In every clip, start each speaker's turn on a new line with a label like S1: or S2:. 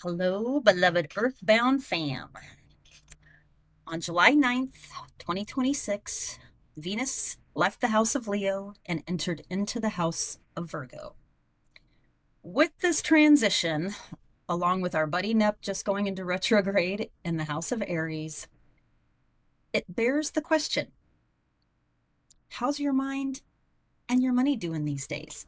S1: Hello, beloved Earthbound fam. On July 9th, 2026, Venus left the house of Leo and entered into the house of Virgo. With this transition, along with our buddy Nep just going into retrograde in the house of Aries, it bears the question, how's your mind and your money doing these days?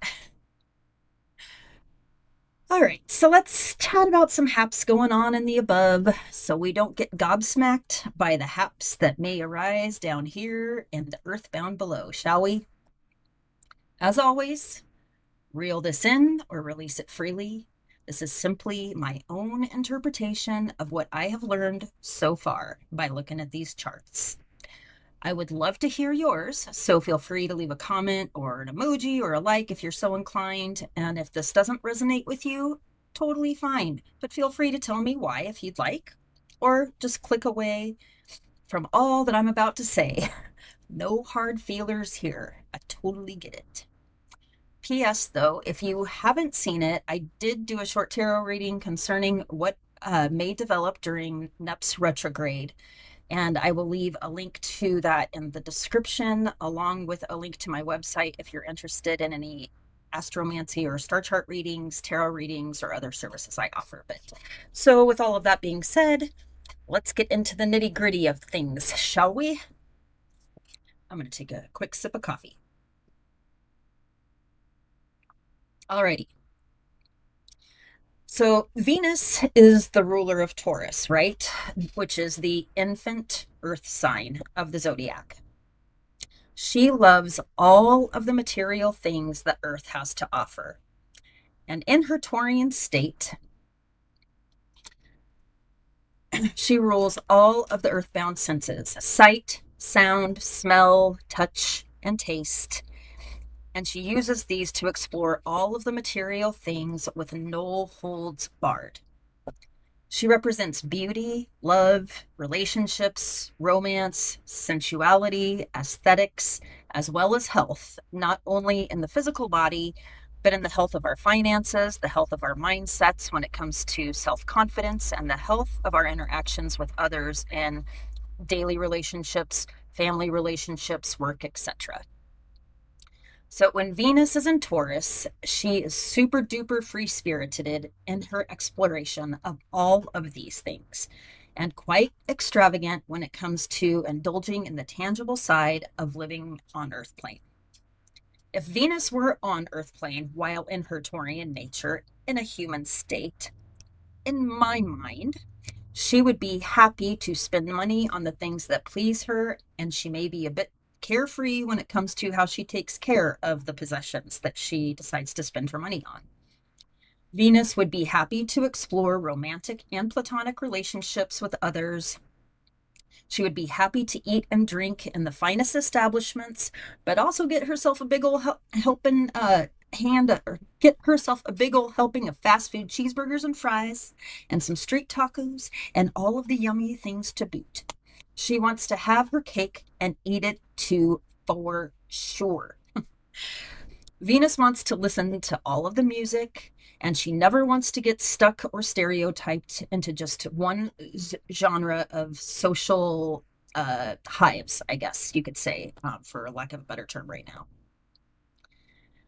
S1: All right, so let's chat about some haps going on in the above so we don't get gobsmacked by the haps that may arise down here in the earthbound below, shall we? As always, reel this in or release it freely. This is simply my own interpretation of what I have learned so far by looking at these charts. I would love to hear yours, so feel free to leave a comment or an emoji or a like if you're so inclined. And if this doesn't resonate with you, totally fine. But feel free to tell me why if you'd like, or just click away from all that I'm about to say. No hard feelers here. I totally get it. P.S. though, if you haven't seen it, I did do a short tarot reading concerning what may develop during NEP's retrograde. And I will leave a link to that in the description, along with a link to my website if you're interested in any astromancy or star chart readings, tarot readings, or other services I offer. But so, with all of that being said, let's get into the nitty gritty of things, shall we? I'm going to take a quick sip of coffee. Alrighty. So, Venus is the ruler of Taurus, right? Which is the infant earth sign of the zodiac. She loves all of the material things that Earth has to offer. And in her Taurian state, she rules all of the earthbound senses: sight, sound, smell, touch, and taste. And she uses these to explore all of the material things with no holds barred. She represents beauty, love, relationships, romance, sensuality, aesthetics, as well as health, not only in the physical body, but in the health of our finances, the health of our mindsets when it comes to self confidence, and the health of our interactions with others in daily relationships, family relationships, work, etc. So when Venus is in Taurus, she is super duper free spirited in her exploration of all of these things and quite extravagant when it comes to indulging in the tangible side of living on Earth plane. If Venus were on Earth plane while in her Taurian nature in a human state, in my mind, she would be happy to spend money on the things that please her, and she may be a bit carefree when it comes to how she takes care of the possessions that she decides to spend her money on. Venus would be happy to explore romantic and platonic relationships with others. She would be happy to eat and drink in the finest establishments, but also get herself a big old helping or get herself a big old helping of fast food cheeseburgers and fries and some street tacos and all of the yummy things to boot. She wants to have her cake and eat it too, for sure. Venus wants to listen to all of the music, and she never wants to get stuck or stereotyped into just one genre of social hives, I guess you could say, for lack of a better term right now.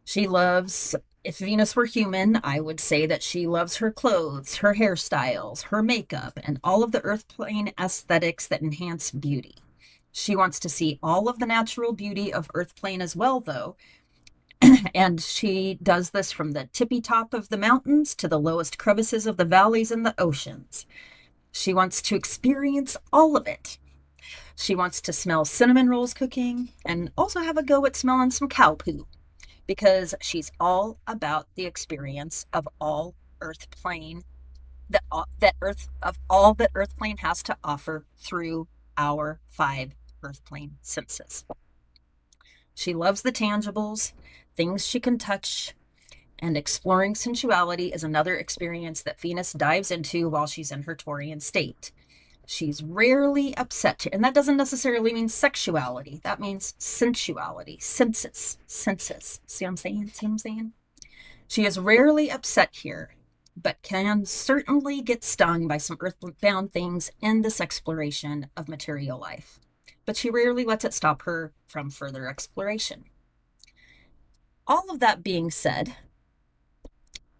S1: She loves, if Venus were human, I would say that she loves her clothes, her hairstyles, her makeup, and all of the earth plane aesthetics that enhance beauty. She wants to see all of the natural beauty of earth plane as well, though. And she does this from the tippy top of the mountains to the lowest crevices of the valleys and the oceans. She wants to experience all of it. She wants to smell cinnamon rolls cooking and also have a go at smelling some cow poo, because she's all about the experience of all earth plane, that earth of all that earth plane has to offer through our 5 earth plane senses. She loves the tangibles, things she can touch, and exploring sensuality is another experience that Venus dives into while she's in her Taurian state. She's rarely upset, and that doesn't necessarily mean sexuality. That means sensuality, senses, senses. See what I'm saying? See what I'm saying? She is rarely upset here. but can certainly get stung by some earthbound things in this exploration of material life. But she rarely lets it stop her from further exploration. All of that being said,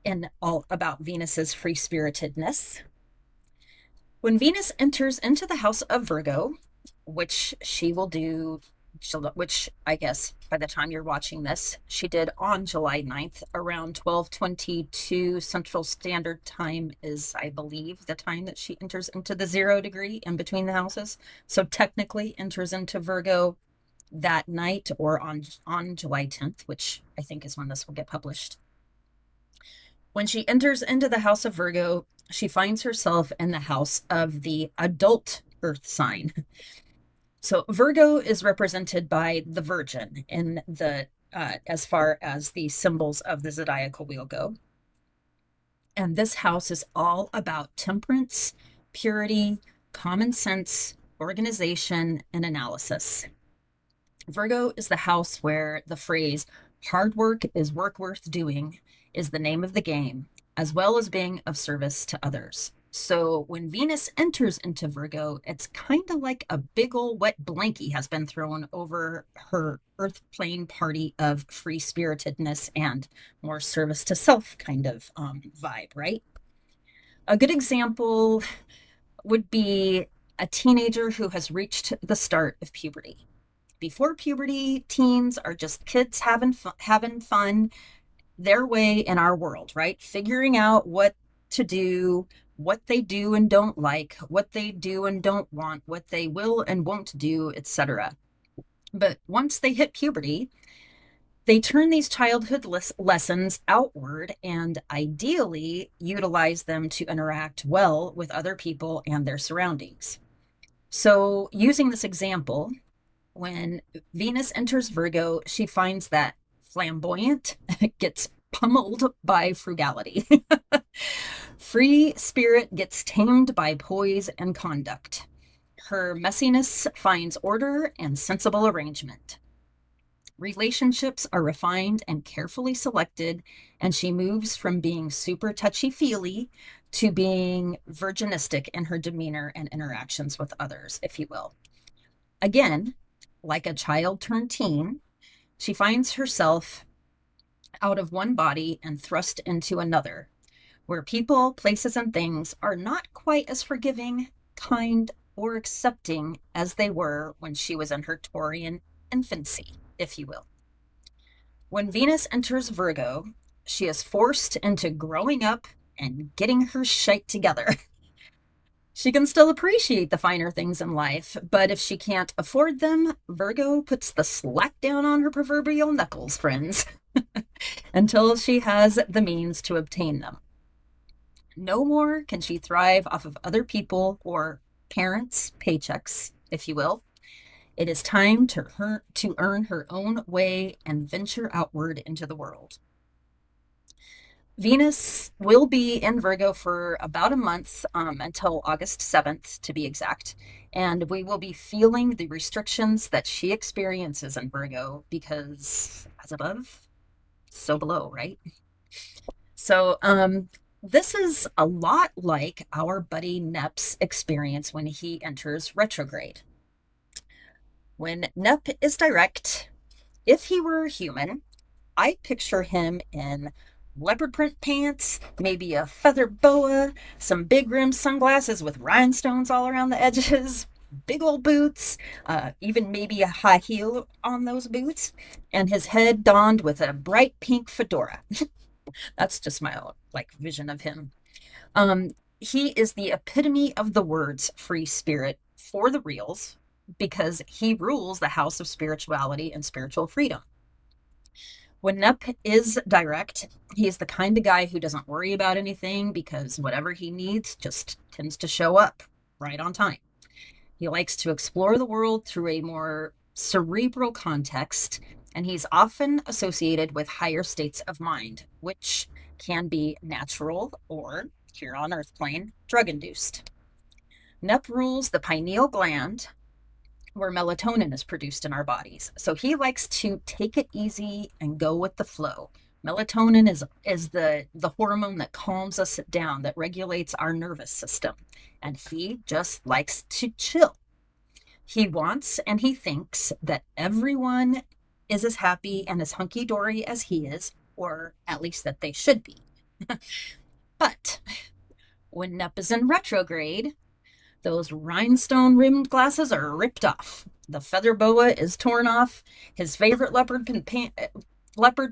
S1: and all about Venus's free spiritedness, when Venus enters into the house of Virgo, which she will do, which I guess by the time you're watching this, she did on July 9th around 12:22 Central Standard Time is, I believe, the time that she enters into the 0 degree in between the houses. So technically enters into Virgo that night or on July 10th, which I think is when this will get published. When she enters into the house of Virgo, she finds herself in the house of the adult earth sign. So Virgo is represented by the Virgin in the as far as the symbols of the zodiacal wheel go. And this house is all about temperance, purity, common sense, organization, and analysis. Virgo is the house where the phrase hard work is work worth doing is the name of the game, as well as being of service to others. So when Venus enters into Virgo, it's kind of like a big old wet blankie has been thrown over her earth plane party of free spiritedness and more service to self kind of vibe, right? A good example would be a teenager who has reached the start of puberty. Before puberty, teens are just kids having fun their way in our world, right? Figuring out what to do, what they do and don't like, what they do and don't want, what they will and won't do, etc. But once they hit puberty, they turn these childhood lessons outward and ideally utilize them to interact well with other people and their surroundings. So, using this example, when Venus enters Virgo, she finds that flamboyant gets pummeled by frugality. Free spirit gets tamed by poise and conduct. Her messiness finds order and sensible arrangement. Relationships are refined and carefully selected, and she moves from being super touchy-feely to being virginistic in her demeanor and interactions with others, if you will. Again, like a child turned teen, she finds herself out of one body and thrust into another, where people, places, and things are not quite as forgiving, kind, or accepting as they were when she was in her Taurian infancy, if you will. When Venus enters Virgo, she is forced into growing up and getting her shite together. She can still appreciate the finer things in life, but if she can't afford them, Virgo puts the slack down on her proverbial knuckles, friends, until she has the means to obtain them. No more can she thrive off of other people or parents' paychecks, if you will. It is time to earn her own way and venture outward into the world. Venus will be in Virgo for about a month, until August 7th, to be exact. And we will be feeling the restrictions that she experiences in Virgo because, as above, so below, right? So, this is a lot like our buddy Nep's experience when he enters retrograde. When Nep is direct, if he were human, I picture him in leopard print pants, maybe a feather boa, some big rimmed sunglasses with rhinestones all around the edges, big old boots, even maybe a high heel on those boots, and his head donned with a bright pink fedora. That's just my vision of him. He is the epitome of the words free spirit for the reals because he rules the house of spirituality and spiritual freedom. When Nep is direct, he is the kind of guy who doesn't worry about anything because whatever he needs just tends to show up right on time. He likes to explore the world through a more cerebral context, and he's often associated with higher states of mind, which can be natural or, here on Earth plane, drug-induced. Nep rules the pineal gland, where melatonin is produced in our bodies. So he likes to take it easy and go with the flow, Melatonin is the hormone that calms us down, that regulates our nervous system. And he just likes to chill. He wants and he thinks that everyone is as happy and as hunky dory as he is, or at least that they should be. But when Nep is in retrograde, those rhinestone rimmed glasses are ripped off. The feather boa is torn off. His favorite leopard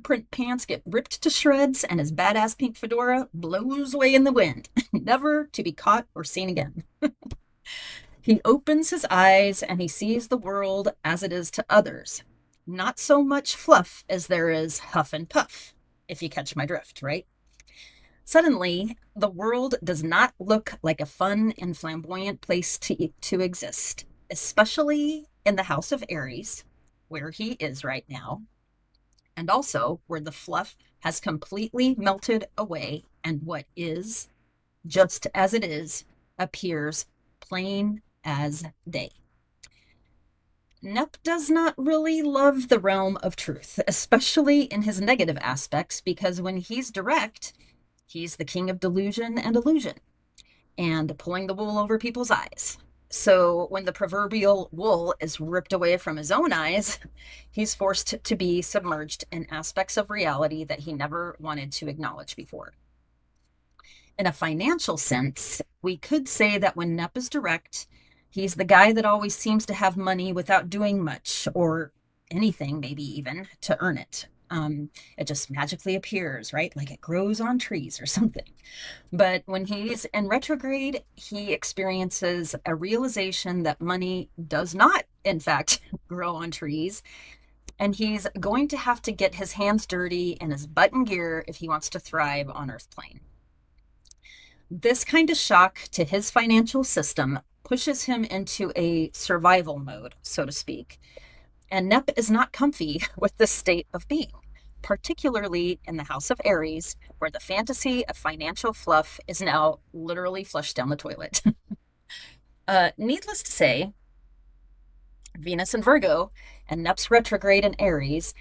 S1: print pants get ripped to shreds, and his badass pink fedora blows away in the wind, never to be caught or seen again. He opens his eyes and he sees the world as it is to others. Not so much fluff as there is huff and puff, if you catch my drift, right? Suddenly, the world does not look like a fun and flamboyant place to exist, especially in the house of Aries, where he is right now, and also where the fluff has completely melted away and what is, just as it is, appears plain as day. Nep does not really love the realm of truth, especially in his negative aspects, because when he's direct, he's the king of delusion and illusion and pulling the wool over people's eyes. So when the proverbial wool is ripped away from his own eyes, he's forced to be submerged in aspects of reality that he never wanted to acknowledge before. In a financial sense, we could say that when Nep is direct, he's the guy that always seems to have money without doing much or anything, maybe even to earn it. It just magically appears, right? Like it grows on trees or something. But when he's in retrograde, he experiences a realization that money does not, in fact, grow on trees. And he's going to have to get his hands dirty and his butt in gear if he wants to thrive on Earth plane. This kind of shock to his financial system pushes him into a survival mode, so to speak. And Nep is not comfy with this state of being, particularly in the house of Aries, where the fantasy of financial fluff is now literally flushed down the toilet. Needless to say, Venus in Virgo and Nep's retrograde in Aries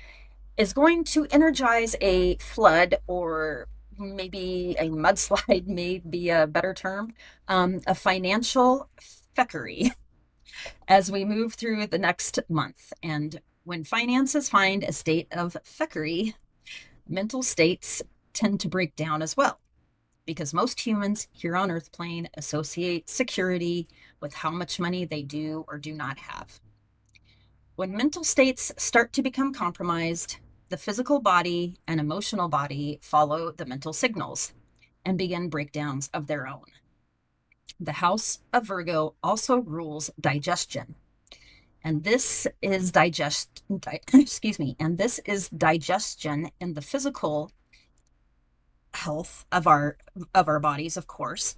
S1: is going to energize a flood, or maybe a mudslide may be a better term, a financial feckery as we move through the next month. And when finances find a state of feckery, mental states tend to break down as well, because most humans here on Earth plane associate security with how much money they do or do not have. When mental states start to become compromised, the physical body and emotional body follow the mental signals and begin breakdowns of their own. The house of Virgo also rules digestion. And this is and this is digestion in the physical health of our bodies, of course,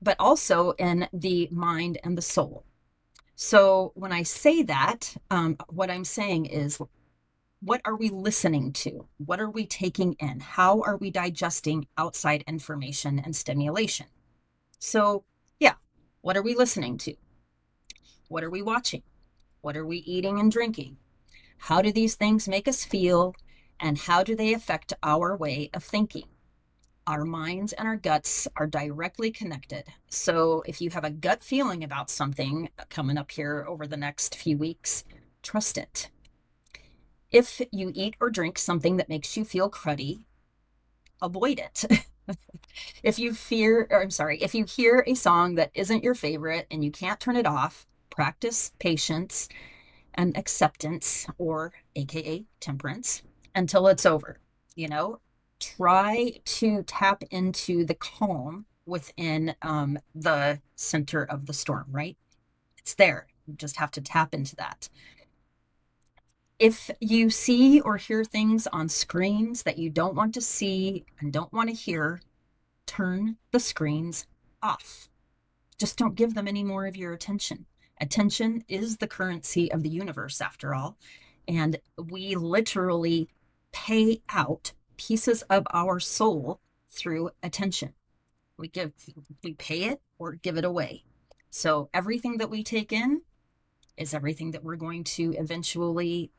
S1: but also in the mind and the soul. So when I say that, what I'm saying is, what are we listening to? What are we taking in? How are we digesting outside information and stimulation? So, yeah, what are we listening to? What are we watching? What are we eating and drinking? How do these things make us feel? And how do they affect our way of thinking? Our minds and our guts are directly connected. So if you have a gut feeling about something coming up here over the next few weeks, trust it. If you eat or drink something that makes you feel cruddy, avoid it. If you hear a song that isn't your favorite and you can't turn it off, practice patience and acceptance, or AKA temperance, until it's over. You know, try to tap into the calm within the center of the storm, right? It's there. You just have to tap into that. If you see or hear things on screens that you don't want to see and don't want to hear, turn the screens off. Just don't give them any more of your attention. Attention is the currency of the universe, after all. And we literally pay out pieces of our soul through attention. We pay it or give it away. So everything that we take in is everything that we're going to eventually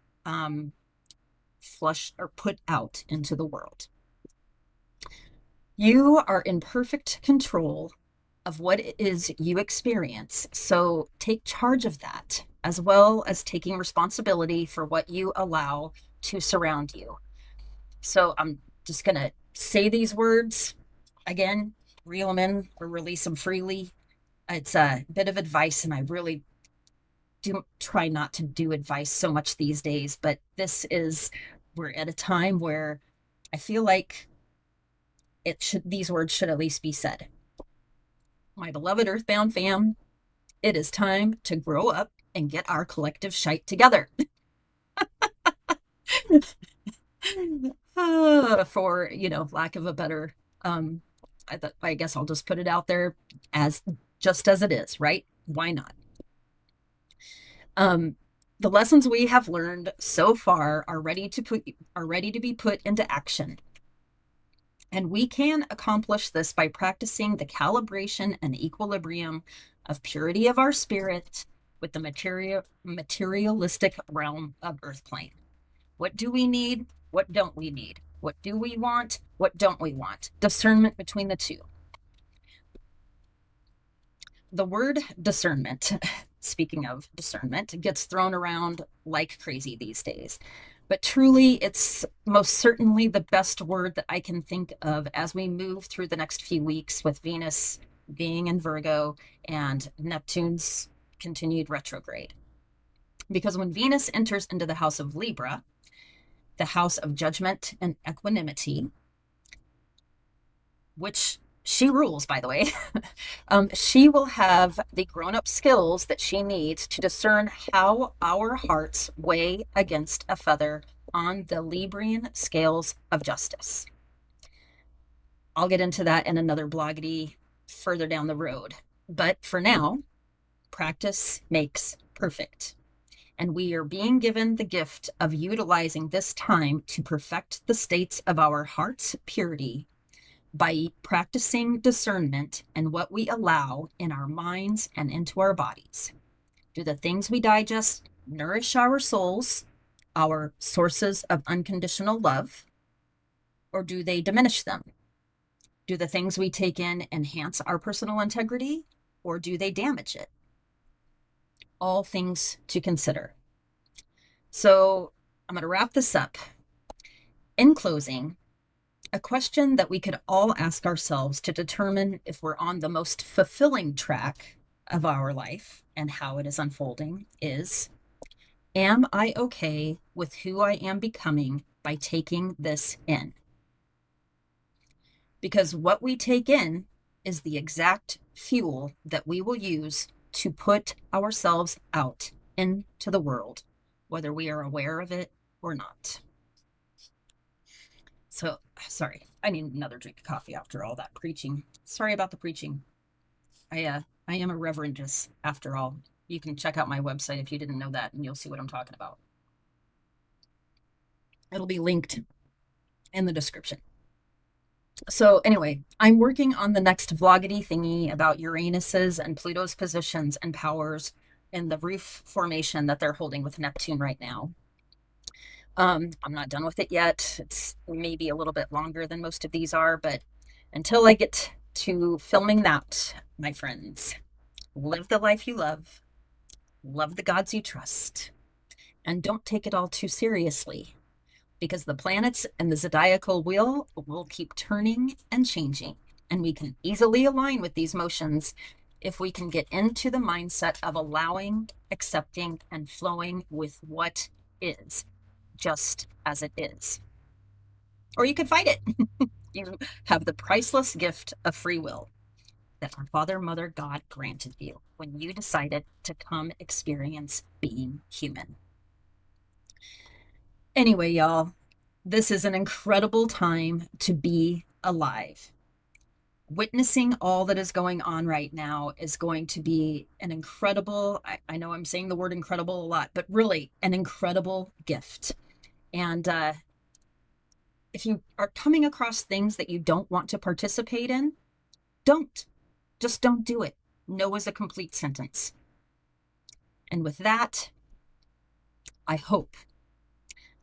S1: flush or put out into the world. You are in perfect control of what it is you experience. So take charge of that, as well as taking responsibility for what you allow to surround you. So I'm just going to say these words again, reel them in or release them freely. It's a bit of advice, and I really do try not to do advice so much these days, but we're at a time where I feel like these words should at least be said. My beloved Earthbound fam, it is time to grow up and get our collective shite together. For, lack of a better, I guess I'll just put it out there just as it is, right? Why not? The lessons we have learned so far are ready to be put into action. And we can accomplish this by practicing the calibration and equilibrium of purity of our spirit with the materialistic realm of Earth plane. What do we need? What don't we need? What do we want? What don't we want? Discernment between the two. The word discernment, speaking of discernment, gets thrown around like crazy these days. But truly, it's most certainly the best word that I can think of as we move through the next few weeks with Venus being in Virgo and Neptune's continued retrograde. Because when Venus enters into the house of Libra, the house of judgment and equanimity, which she rules, by the way, she will have the grown-up skills that she needs to discern how our hearts weigh against a feather on the Librian scales of justice. I'll get into that in another vloggity further down the road. But for now, practice makes perfect. And we are being given the gift of utilizing this time to perfect the states of our heart's purity by practicing discernment and what we allow in our minds and into our bodies. Do the things we digest nourish our souls, our sources of unconditional love, or do they diminish them? Do the things we take in enhance our personal integrity, or do they damage it? All things to consider. So I'm going to wrap this up. In closing, a question that we could all ask ourselves to determine if we're on the most fulfilling track of our life and how it is unfolding is, am I okay with who I am becoming by taking this in? Because what we take in is the exact fuel that we will use to put ourselves out into the world, whether we are aware of it or not. So, sorry, I need another drink of coffee after all that preaching. Sorry about the preaching. I am a reverendess after all. You can check out my website if you didn't know that, and you'll see what I'm talking about. It'll be linked in the description. So anyway, I'm working on the next vloggity thingy about Uranus's and Pluto's positions and powers in the roof formation that they're holding with Neptune right now. I'm not done with it yet. It's maybe a little bit longer than most of these are, but until I get to filming that, my friends, live the life you love the gods you trust, and don't take it all too seriously, because the planets and the zodiacal wheel will keep turning and changing, and we can easily align with these motions if we can get into the mindset of allowing, accepting, and flowing with what is, just as it is. Or you could fight it. You have the priceless gift of free will that our Father, Mother, God granted you when you decided to come experience being human. Anyway, y'all, this is an incredible time to be alive. Witnessing all that is going on right now is going to be an incredible, I know I'm saying the word incredible a lot, but really an incredible gift. And if you are coming across things that you don't want to participate in, just don't do it. No is a complete sentence. And with that, I hope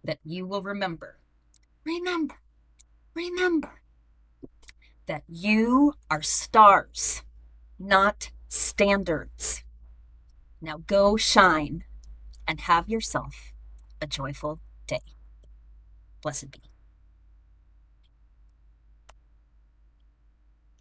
S1: that you will remember, that you are stars, not standards. Now go shine and have yourself a joyful day. Blessed be.